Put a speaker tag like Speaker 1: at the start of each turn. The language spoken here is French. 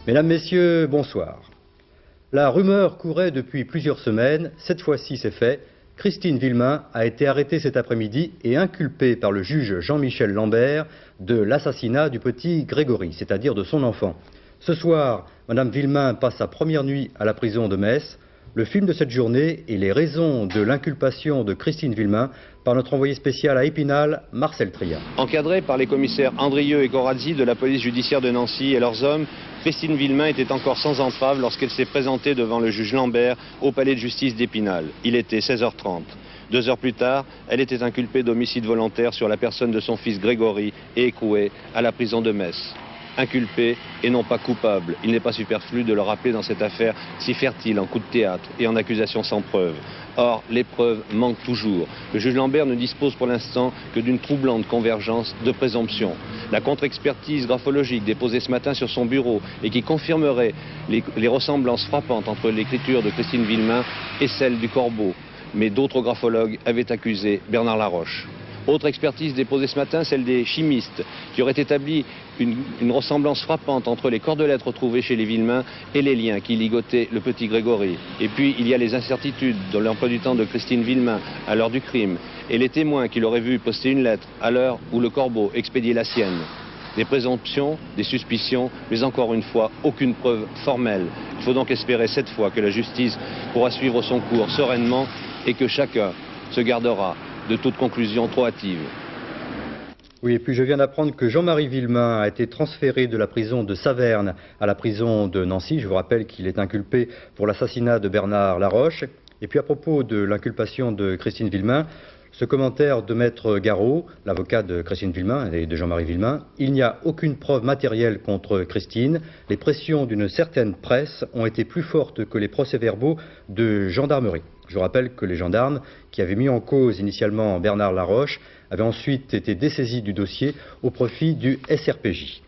Speaker 1: Mesdames, Messieurs, bonsoir. La rumeur courait depuis plusieurs semaines, cette fois-ci c'est fait. Christine Villemain a été arrêtée cet après-midi et inculpée par le juge Jean-Michel Lambert de l'assassinat du petit Grégory, c'est-à-dire de son enfant. Ce soir, Madame Villemain passe sa première nuit à la prison de Metz. Le film de cette journée et les raisons de l'inculpation de Christine Villemain par notre envoyé spécial à Épinal, Marcel Triat.
Speaker 2: Encadrée par les commissaires Andrieux et Corazzi de la police judiciaire de Nancy et leurs hommes, Christine Villemain était encore sans entrave lorsqu'elle s'est présentée devant le juge Lambert au palais de justice d'Épinal. Il était 16h30. 2 heures plus tard, elle était inculpée d'homicide volontaire sur la personne de son fils Grégory et écrouée à la prison de Metz. Inculpée et non pas coupable. Il n'est pas superflu de le rappeler dans cette affaire si fertile en coups de théâtre et en accusations sans preuve. Or, les preuves manquent toujours. Le juge Lambert ne dispose pour l'instant que d'une troublante convergence de présomptions. La contre-expertise graphologique déposée ce matin sur son bureau et qui confirmerait les ressemblances frappantes entre l'écriture de Christine Villemain et celle du corbeau. Mais d'autres graphologues avaient accusé Bernard Laroche. Autre expertise déposée ce matin, celle des chimistes, qui auraient établi une ressemblance frappante entre les corps de lettres retrouvés chez les Villemain et les liens qui ligotaient le petit Grégory. Et puis, il y a les incertitudes dans l'emploi du temps de Christine Villemain à l'heure du crime, et les témoins qui l'auraient vu poster une lettre à l'heure où le corbeau expédiait la sienne. Des présomptions, des suspicions, mais encore une fois, aucune preuve formelle. Il faut donc espérer cette fois que la justice pourra suivre son cours sereinement et que chacun se gardera de toute conclusion trop hâtive.
Speaker 1: Oui, et puis je viens d'apprendre que Jean-Marie Villemain a été transféré de la prison de Saverne à la prison de Nancy. Je vous rappelle qu'il est inculpé pour l'assassinat de Bernard Laroche. Et puis à propos de l'inculpation de Christine Villemain, ce commentaire de Maître Garot, l'avocat de Christine Villemain et de Jean-Marie Villemain: il n'y a aucune preuve matérielle contre Christine. Les pressions d'une certaine presse ont été plus fortes que les procès-verbaux de gendarmerie. Je rappelle que les gendarmes qui avaient mis en cause initialement Bernard Laroche avaient ensuite été dessaisis du dossier au profit du SRPJ.